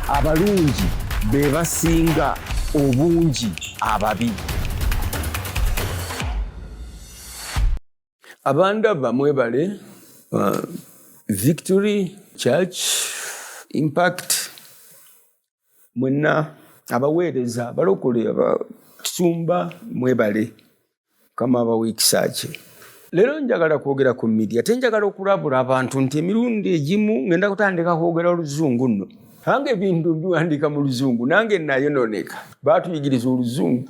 abalungi be basinga obungi ababi. Abandaba mwebale Victory Church Impact mwenna abaweereza abalokole abasumba mwebale kama abaweekisaaki. Leero njagala kwogera ku media, tenjagala okulabula abantu nti emirundi egimu ngenda kutandika kwogera oluzungu nno. Nange ebintu mbiwandiika mu luzungu, nange nayononeka. Baatuyigiriza oluzungu.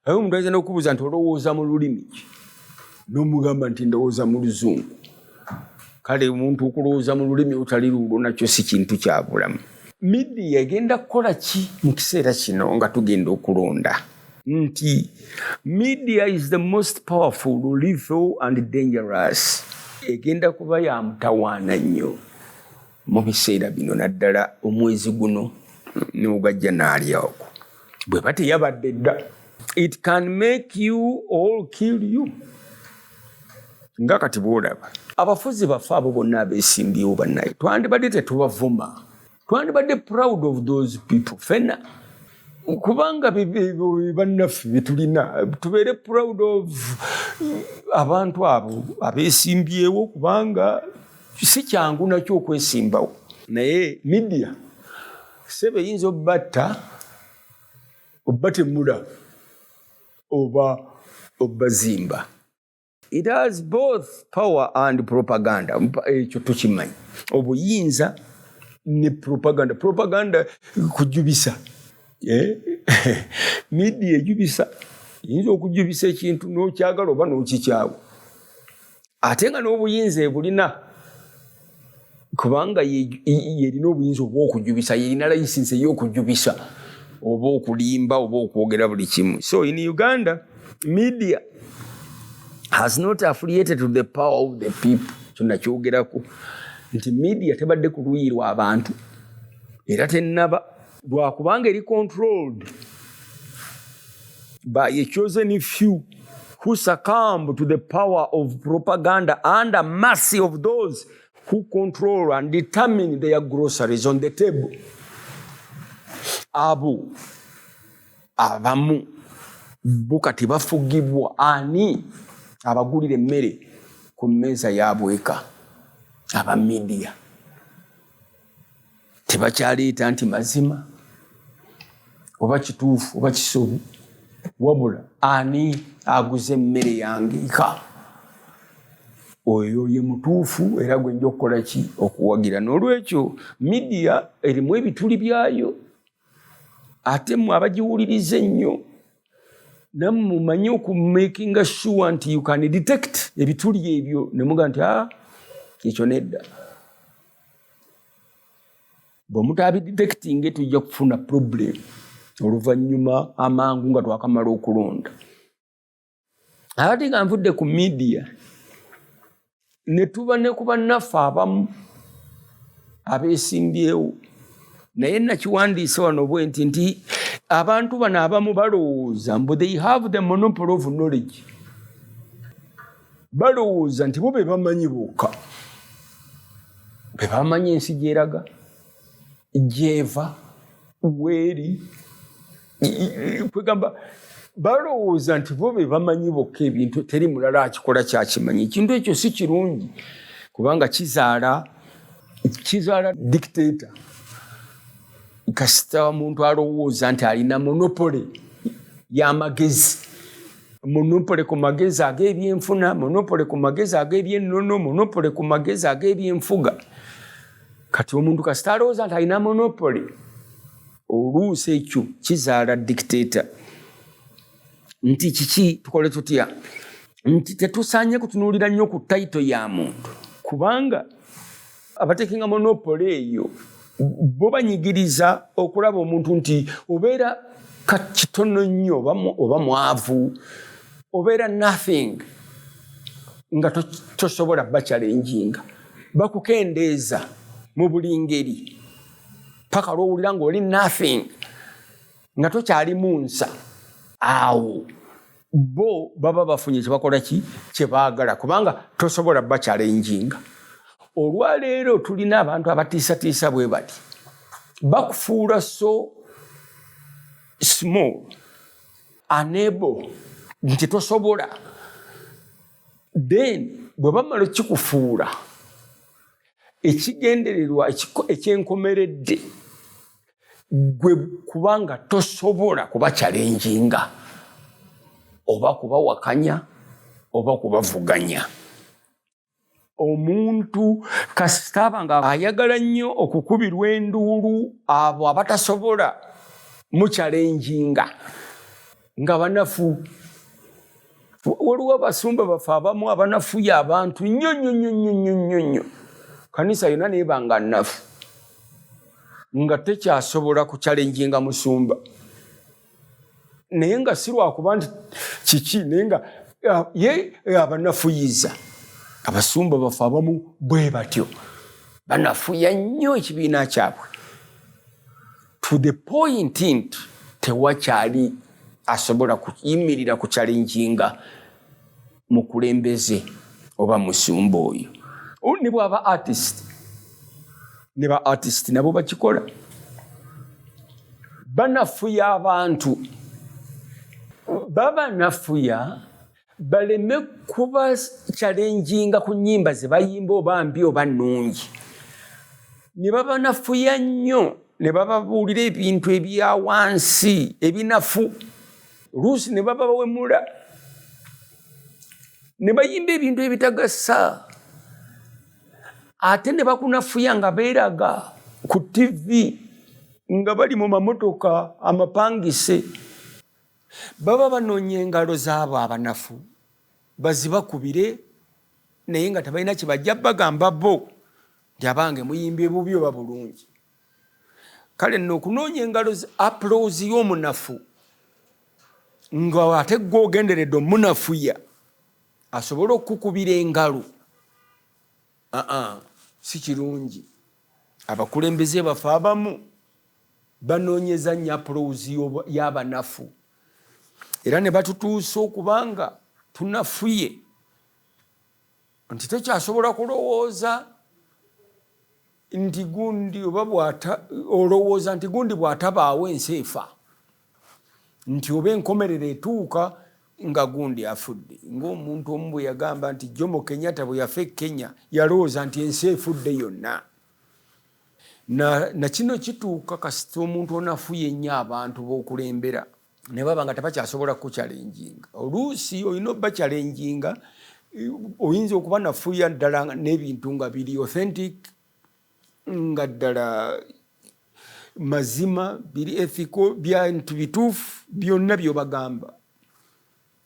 Ayo omuntu ayinza n'okubuuza nti olowooza mu lulimi ki? N'omugamba nti ndowooza mu luzungu. Kale omuntu okulowooza mu lulimi olutali lulwo nakyo si kintu kya bulamu. Media egenda kukola ki mu kiseera kino nga tugenda okulonda? Nti media is the most powerful, lethal and dangerous. Egenda kuba ya mutawaana nnyo mu biseera bino, naddala omwezi guno n'ogajja n'ali awo. Bwe bate yabadde dda. It can make you or kill you. Nga kati bw'olaba abafuzi baffe abo bonna abeesimbyewo bannaye, twandibadde tetubavuma, twandibadde proud of those people fena, kubanga bannaffe betulina, tubeere proud of abantu abo abeesimbyewo, kubanga si kyangu nakyo okwesimbawo. Naye media sebe eyinza obbatta, obbatemula oba obbazimba. It has both power and propaganda. Ekyo tukimanyi. Obuyinza ne propaganda. Propaganda kujubisa. Media ejubisa. Yinza okujubisa ekintu n'okyagala oba n'okikyawa. Ate nga n'obuyinza ebulina, kubanga yerina obuyinza obw'okujubisa, yerina layisinsi ey'okujubisa oba okulimba oba okwogera buli kimu. So in Uganda, media has not affiliated to the power of the people. Kyonna kyogerako nti media tebadde ku luuyi lw'abantu era tennaba, lwakubanga eri controlled by a chosen few who succumb to the power of propaganda and the mercy of those who control and determine their groceries on the table. Abo abamu bukati bafugibwa ani abagulira emmere ku mmeeza yabweka. Aba media tebakyaleeta nti mazima oba kituufu oba kisobo, wabula ani aguze emmere yange eka, oyo ye mutuufu era gwe nja okukola ki? Okuwagira. N'olwekyo media erimu ebituli byayo, ate mmwe abagiwuliriza ennyo nammwe mumanyi okumakinga sure nti you can detect ebituli ebyo ne muga nti ekyo nedda. Bwe mutabidetectinge tujja kufuna problem oluvannyuma amangu nga twakamala okulonda. Ate nga nvudde ku media ne tuba ne ku bannaffe abamu abeesimbyewo, naye nakiwandiise wano bwe nti abantu bano abamu balowooza mbu they have the monopoly of knowledge. Balowooza nti bo be bamanyi bokka, be bamanyi ensi gyeraga, gyeva, weeri, kwegamba balowooza nti bo be bamanyi bokka ebintu, teri mulala akikola kyakimanyi. Ekintu ekyo si kirungi, kubanga kizaala dictator. Kasita omuntu alowooza nti alina monopole y'amagezi, monopole ku magezi ag'ebyenfuna, monopole ku magezi ag'ebyennono, monopole ku magezi ag'ebyenfuga. Kati omuntu kasita alowooza nti alina monopole, oluusi ekyo kizaala dictator. Nti kiki tukole tutya? Nti tetusaanye kutunuulira nnyo ku tayito ya muntu, kubanga abatekinga monopole eyo bo banyigiriza okulaba omuntu nti obeera kitono nnyo oba mwavu, obeera nothing, nga tosobola bakyalenjinga. Bakukendeeza mu buli ngeri paka lwowulira ng'oli nothing, nga tokyali mu nsa. Awo bo baba bafunye kyebakola ki? Kyebaagala, kubanga tosobola bakyalenjinga. Olwaleero tulina abantu abatiisatiisa bwe bati. bakufuula so small, unable, nti tosobola. Then bwe bamala kikufuula ekigendererwa ekyenkomeredde gwe kubanga tosobola kuba challenginga oba kubawakanya oba kubavuganya. Omuntu kasitaba nga ayagala nnyo okukubirwa enduulu abo abatasobola mu challenginga nga banafu. Waliwo abasumba baffe abamu abanafuya abantu nnyo. Kanisa yonna neeba nga nnafu nga tekyasobola ku challenginga musumba. Naye nga si lwakuba nti kiki, naye nga ye abanafuyiza. Abasumba baffe abamu bwe batyo banafuya nnyo ekibiina kyabwe to the point nti tewakyali asobola kuyimirira ku challenginga mukulembeze oba musumba oyo. Ne bwaba artist, ne ba artist nabo bakikola. Banafuya abantu, baba nafuya baleme kuba challenginga ku nnyimba ze bayimba oba mbi oba nnungi. Ne baba nafuya nnyo ne bababuulira ebintu ebya wansi ebinafu. Luusi ne baba bawemula ne bayimba ebintu ebitagasa. Ate ne bakunafuya nga beeraga ku TV nga bali mu mamotoka amapangise. Baba banoonya engalo z'abo abanafu bazibakubire, naye nga tebalina kye bajja bagamba bo nti abange muyimbye bubi oba bulungi. Kale nno okunoonya engalo applause y'omunafu nga ate gw'ogenderedde omunafuya asobole okukubira engalo, si kirungi. Abakulembeze baffe abamu banoonyeza nnyo applause y'abanafu era ne batutuusa okubanga tunafuye nti tekyasobola kulowooza nti gundi oba olowooza nti gundi bw'atabaawo ensi efa, nti oba enkomerero etuuka nga gundi afudde. Ng'omuntu omu bwe yagamba nti Jomo Kenyatta bwe yafa e Kenya yalowooza nti ensi efudde yonna. Na kino kituuka kasita omuntu onafuye ennyo abantu b'okulembera ne baba nga tebakyasobola kuchallenginga. Oluusi olina obba challenginga, oyinza okuba nafuya ddala n'ebintu nga biri authentic, nga ddala mazima, biri ethical, bintu bituufu byonna by'obagamba.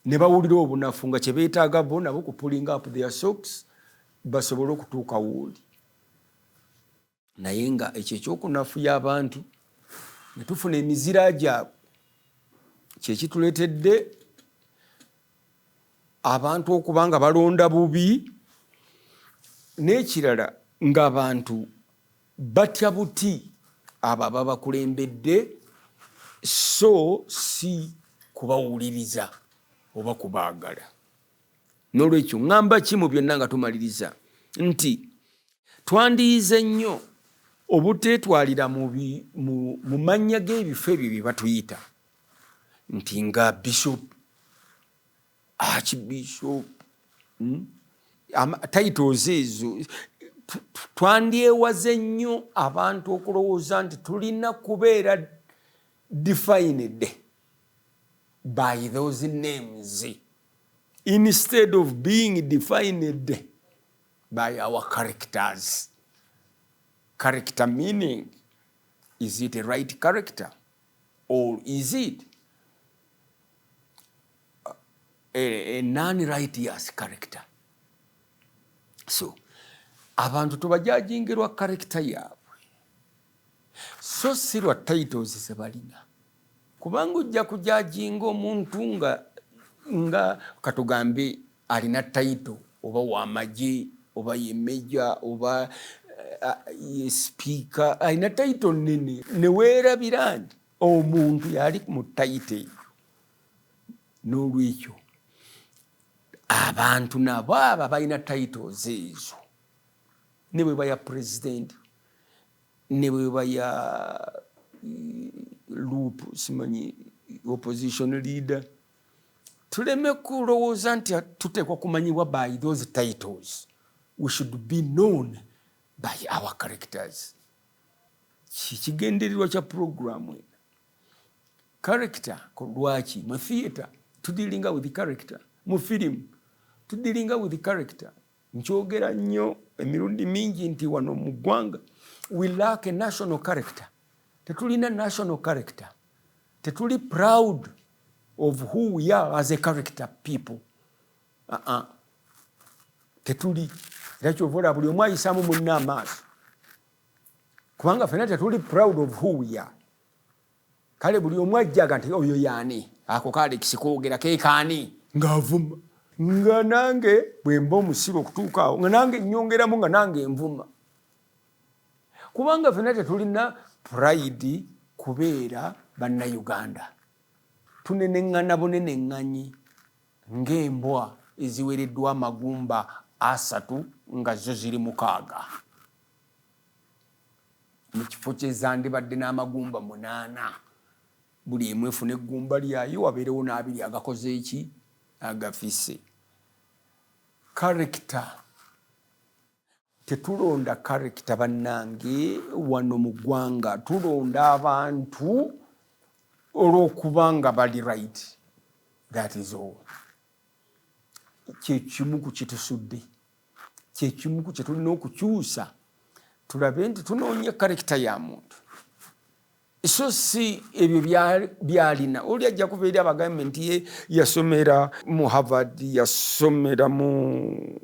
Ne bawulira obunafu nga kye beetaaga bo nabo ku pulling up their socks basobole okutuuka wooli. Naye nga ekyo ekyokunafuya abantu ne tufuna emizira gyabwe kye kituleetedde abantu okuba nga balonda bubi, n'ekirala ng'abantu batya buti abo ababakulembedde so si kubawuliriza oba kubaagala. N'olwekyo ŋŋamba ki mu byonna nga tumaliriza nti twandiyize nnyo obuteetwalira mu mannya g'ebifo ebyo bye batuyita nti nga bishop, archbishop, titles ezo. Twandyewaze nnyo abantu okulowooza nti tulina kubeera defined by those names instead of being defined by our characters. Character meaning, is it a right character or is it a non-righteous character? So abantu tubajajingirwa character yaabwe so si lwa titles ze balina. Kubanga ojja kujajinga omuntu nga katugambe alina title oba w'amagye oba ye major oba ye speaker, alina title nene ne weerabira nti omuntu yali mu title eyo. N'olwekyo abantu nabo abo balina titles ezo ne bwe baya president ne bweba ya loop simanyi opposition leader tuleme kulowooza nti tuteekwa kumanyibwa by those titles. We should be known by our characters. Kigendererwa kya programu eno. Character lwaki mu theatre tudealinga with the character, mu film tudealinga with the character. Nkyogera nnyo emirundi mingi nti wano mu ggwanga we lack a national character. Tetulina national character. Tetuli proud of who we are as a character people. Tetuli. Era kyovola buli omu ayisaamu munne amaaso. Kubanga ffenna tetuli proud of who we are. Kale buli omu ajjaga nti oyo yaani ako kale kisikoogera keekaani ng'avuma. Nga nange bwe mba omusiru okutuuka awo nga nange nnyongeramu nga nange nvuma. Kubanga ffenna tetulina pride kubeera bannayuganda. Tuneneŋŋana buneneŋŋanyi ng'embwa eziwereddwa amagumba 3 nga zo ziri 6. Mu kifo kye zandibadde n'amagumba 8. Buli emu efuna eggumba lyayo wabeerewo n'abiri agakoze eki agafisse. Character. Tetulonda character bannange wano mu ggwanga. Tulonda abantu olw'okubanga bali right. That is all. Kyekimu ku kitusudde. Kyekimu ku kye tulina okukyusa. Tulabe nti tunoonya character ya muntu. So si ebyo byalina. Oli ajja kuva eri abagambe nti ye yasomera mu Harvard, yasomera mu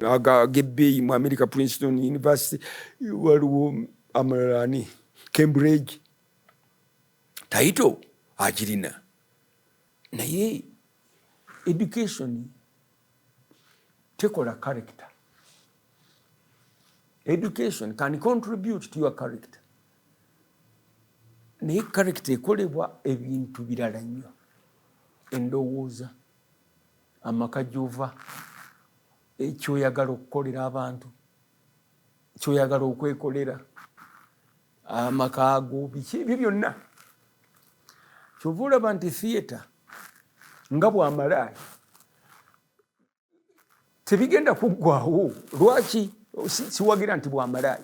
Gebbeyi mu America, Princeton University, waliwo amalala Cambridge. Taito agirina. Naye education tekola character. Education can contribute to your character. Naye character ekolebwa ebintu birala nnyo. Endowooza, amaka gy'ova, ekyoyagala okukolera abantu, kyoyagala okwekolera, amaka ago, biki ebyo byonna. Kyova olaba nti theatre nga bw'amalaaya tebigenda kuggwaawo. Lwaki? Siwagira nti bw'amalaaya.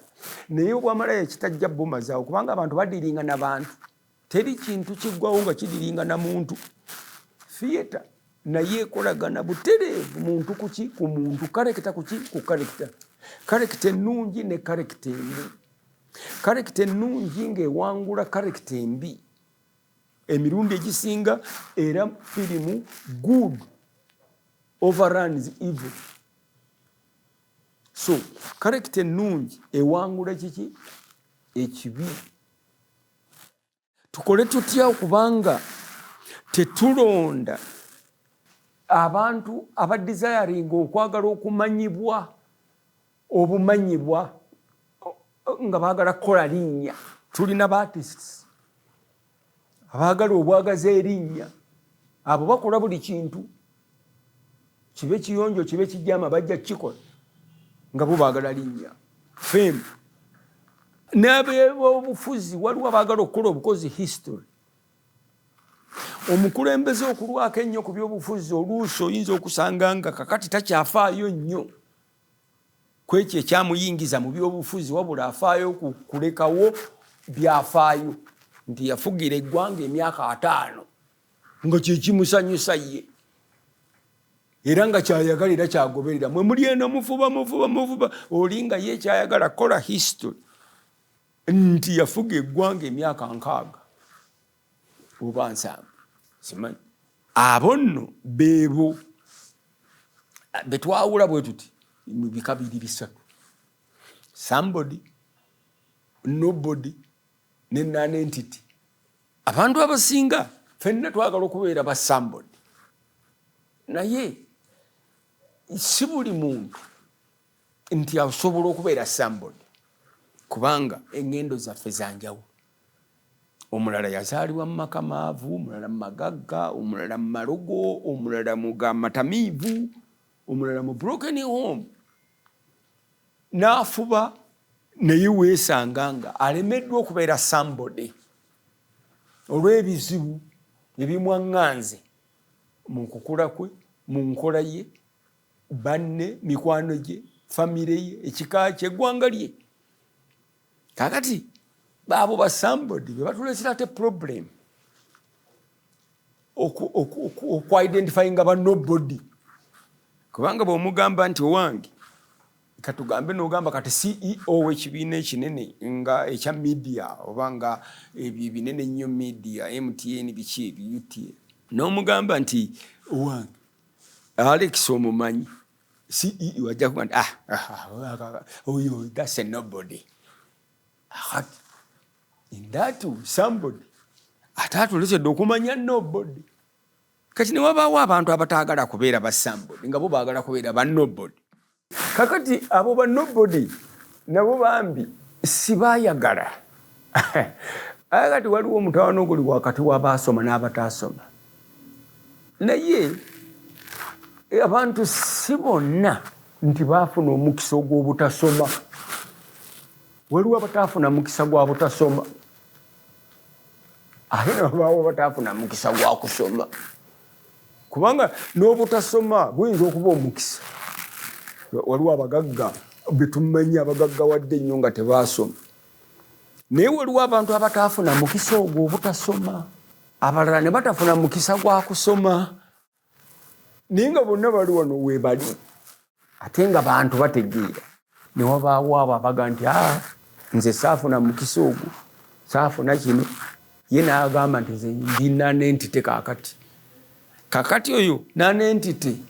Naye obw'amalaaya kitajja bumazaawo kubanga abantu badiringa n'abantu. Teri kintu kiggwawo nga kidiringa na muntu. Theatre naye ekolagana butereevu muntu kuki ku muntu. Character kuki ku character. Character ennungi ne character embi. Character ennungi ng'ewangula character embi emirundi egisinga, era firimu good overruns evil. So character ennungi ewangula kiki ekibi. Tukole tutya okubanga tetulonda abantu abadesiringa okwagala okumanyibwa obumanyibwa nga baagala kukola linnya. Tulina ba-artists abaagala obwagaza erinnya. Abo bakola buli kintu, kibe kiyonjo kibe kijama bajja kikola nga bo baagala linnya. Fame. N'abeebufuzi waliwo abaagala okukola obukozi history. Omukulembeze okulwako ennyo ku byobufuzi oluusi oyinza okusanga nga kakati takyafaayo nnyo kwekyo ekyamuyingiza mu byobufuzi, wabula afaayo kulekawo byafaayo nti yafugira eggwanga emyaka 5 nga kyekimusanyusa ye era nga kyayagala era kyagoberera. Mwe muli eno mufuba olinga ye kyayagala kola history nti yafuga eggwanga emyaka 6 oba 7. Simanyi abo nno beebo betwawula bwe tuti mu bika 2-3. Somebody, nobody, ne non-entity. Abantu abasinga ffenna twagala okubeera ba somebody. Naye si buli muntu nti asobola okubeera somebody kubanga engendo zaffe zanjawulo. Omulala yazaalibwa mu maka maavu, omulala mu magagga, omulala mu malogo, omulala mu matamiivu, omulala mu broken home. N'afuba naye weesanga nga alemeddwa okubeera somebody olw'ebizibu ebimwaŋŋanze mu kukula kwe, mu nkola ye, banne, mikwano gye, famire ye, ekika kye, eggwanga lye. Kakati abo ba somebody be batuleetera ate problem okwidentifyinga ba nobody. Kubanga bw'omugamba nti owange katugambe n'ogamba kati CEO w'ekibiina ekinene nga ekya media oba nga ebyo ebinene ennyo media MTN biki ebyo UTA, n'omugamba nti owange Alex omumanyi CEO ajja kuba nti oyo that's a nobody. In that somebody ate atuleetedde okumanya nobody. Kati ne wabaawo abantu abataagala kubeera ba somebody nga bo baagala kubeera ba nobody. Kakati abo ba nobody nabo bambi sibaayagala. Kati waliwo omutawaana oguli wakati w'abaasoma n'abataasoma. Naye abantu si bonna nti baafuna omukisa ogw'obutasoma. Waliwo abataafuna mukisa gwa butasoma. Ate nabaawo bataafuna mukisa gwa kusoma. Kubanga n'obutasoma buyinza okuba omukisa. Waliwo abagagga betumanyi abagagga wadde ennyo nga tebaasoma. Naye waliwo abantu abataafuna mukisa ogwo obutasoma. Abalala ne batafuna mukisa gwa kusoma. Naye nga bonna bali wano weebali. Ate nga bantu bategeera. Ne wabaawo abo abaga nti nze saafuna mukisa ogwo, saafuna kino. Ye n'agamba nti nze ndi nonentity kaakati. Kakati oyo nonentity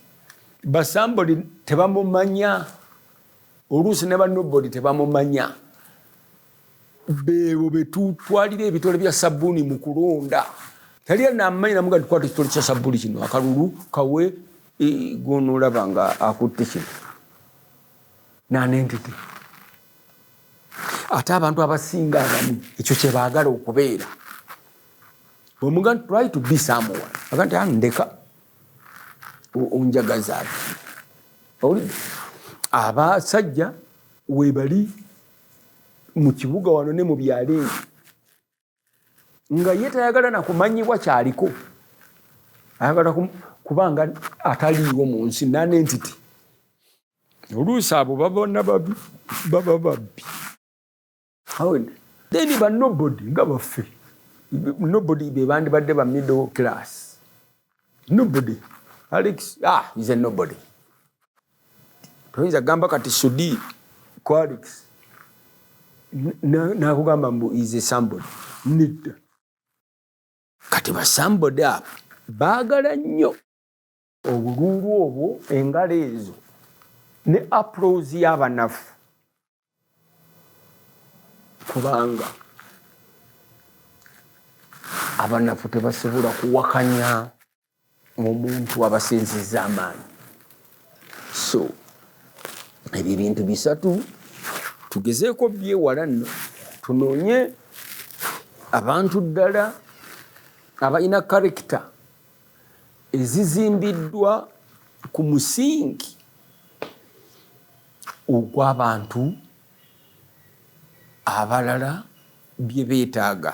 ba somebody tebamumanya. Oluusi ne ba nobody tebamumanya. Beebo betutwalira ebitole bya sabbuuni mu kulonda. Tali anamanyi namuga tukwata ekitole kya sabbuuni kino akalulu kawe gonoolaba nga akutte kino. Nonentity. Ate abantu abasinga abamu ekyo kye baagala okubeera. Bw'omuga try to be someone. Aga nti ndeka onjagaza ati. Abasajja weebali mu kibuga wano ne mu byalo nga ye tayagala na kumanyibwa kyaliko. Ayagala kubanga ataliiwo mu nsi nonentity. Oluusi abo babona babbi. Then ba nobody nga baffe. Nobody be bandi badde ba middle class. Nobody. Alex, he's a nobody. Toyinza gamba kati Sudi ko Alex. Nakugamba mbu is a somebody. Nidda. Kati ba somebody baagala nnyo obululu obwo, engalo ezo ne applause y'abanafu. Kubanga abanafu tebasobola kuwakanya omuntu abasinzizza amaanyi. So ebyo bintu bisatu tugezeeko byewala nno, tunoonye abantu ddala abalina character ezizimbiddwa ku musingi ogw'abantu abalala bye beetaaga.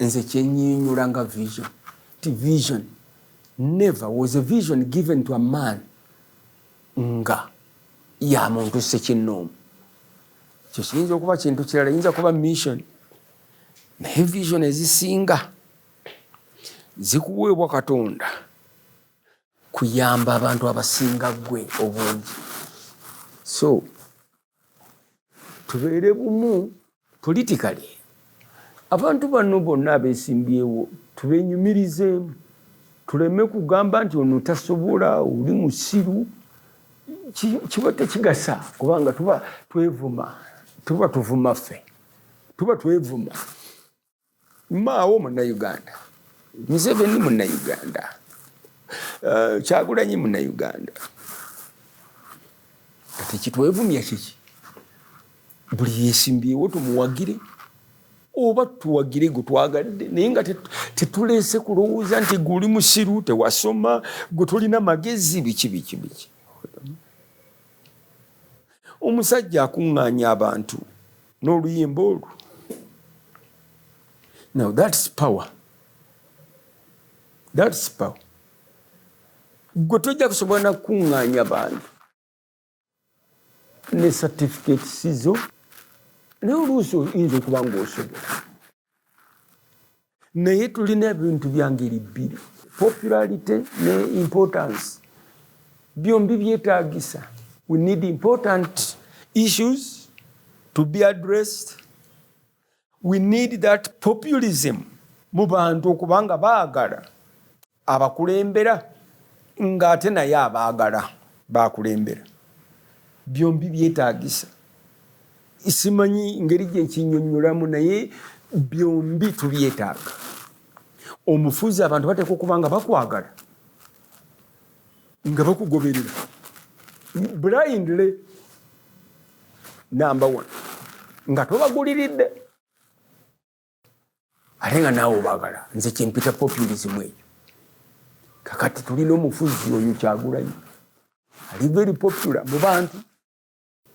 Nze kyenyinyula nga vision. Ti vision never was a vision given to a man nga ya muntu ssekinnoomu. Kyo kiyinza okuba kintu kirala, yinza kuba mission. Naye vision ezisinga zikuweebwa Katonda kuyamba abantu abasinga ggwe obungi. So tubeere bumu politically. Abantu bano bonna abeesimbyewo tubenyumirizeemu. Tuleme kugamba nti ono tasobola, oli musiru. Kiba tekigasa kubanga tuba twevuma. Tuba tuvuma ffe. Tuba twevuma. Maawo Munnayuganda. Museveni Munnayuganda. Kyagulanyi Munnayuganda. Kati kitwevumya kiki? Buli yeesimbyewo tumuwagire. Oba tuwagire gwe twagadde naye nga tetuleese kulowooza nti guli musiru, tewasoma, gwe tulina magezi biki. Omusajja akuŋŋaanya abantu n'oluyimba olwo. Now that's power. That's power. Gwe tojja kusobola na kuŋŋaanya bantu ne certificate sizo naye oluusi oyinza okuba ng'osobola. Naye tulina ebintu bya ngeri bbiri, popularity ne importance. Byombi byetaagisa. We need important issues to be addressed. We need that populism mu bantu okuba nga baagala abakulembera ng'ate naye abaagala bakulembera. Byombi byetaagisa. Simanyi ngeri gye nkinnyonnyolamu naye byombi tubyetaaga. Omufuzi abantu bateekwa okuba nga bakwagala nga bakugoberera blindly, number one, nga tobaguliridde ate nga naawe obaagala. Nze kyempita populism eyo. Kakati tulina omufuzi oyo Kyagulanyi ali very popular mu bantu,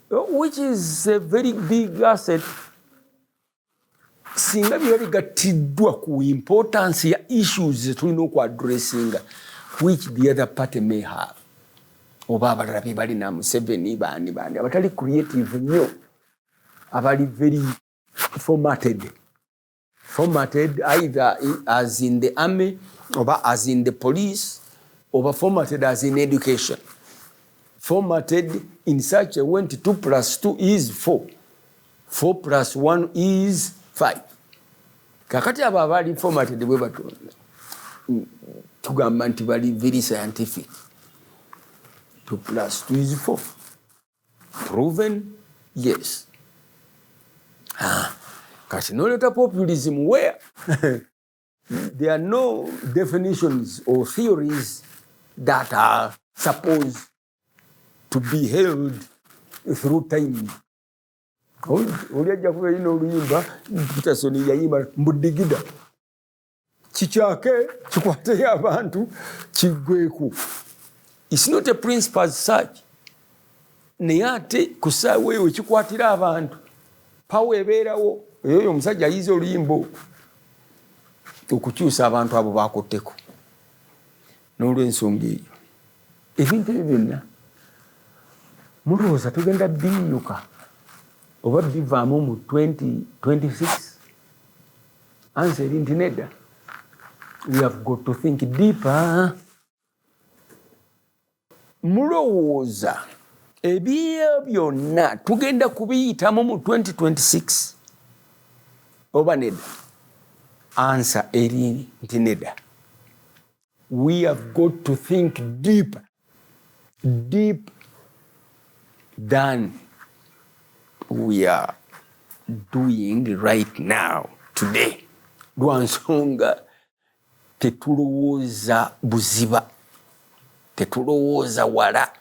which is a very big asset. Singa biba bigattiddwa ku importance ya issues tulina okwadressinga which the other party may have. Oba abalala be balina Museveni bandi abatali creative nnyo, abali very formatted either as in the army oba as in the police oba formatted as in education, formatted in such a way 2 plus 2 is 4, 4 plus 1 is 5. Kakati abo abali formatted bwe batonda tugamba nti bali very scientific. 2 plus 2 is 4. Proven? Yes. Kati noleta populism where there are no definitions or theories that are supposed to be held through time. Oli ajja kuba yina oluyimba Peterson yayimba mbudigida kikyake kikwate abantu kigweku. It's not a principle as such. Naye ate ku ssaawa eyo kikwatira abantu pawa ebeerawo. Eyo omusajja ayize oluyimba okukyusa abantu abo bakotteko. N'olw'ensonga eyo ebintu ebyo byonna mulowooza tugenda binyuka oba bivaamu mu 2026? Answer nti nedda. We have got to think deeper. Mulowooza ebyo byonna tugenda kubiyitamu mu 2026 oba nedda? Answer eri nti nedda. We have got to think deeper than we are doing right now today. Lwa nsonga tetulowooza buziba, tetulowooza wala.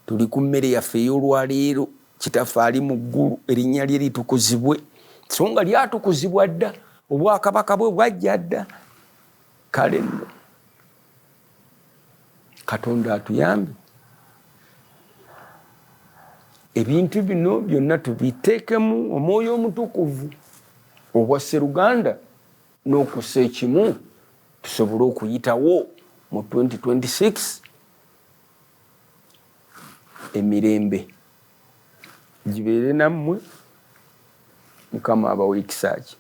Tuli ku mmere yaffe ey'olwaleero, kitaffe ali mu ggulu, erinnya lye litukuzibwe. So nga lyatukuzibwa dda, obwakabaka bwe bwajja dda. Kale nno Katonda atuyambe ebintu bino byonna tubiteekemu omwoyo omutukuvu obwa Sseruganda n'okussa ekimu tusobole okuyitawo mu 2026. Emirembe gibeere nammwe. Mukama abawe ekisa kye.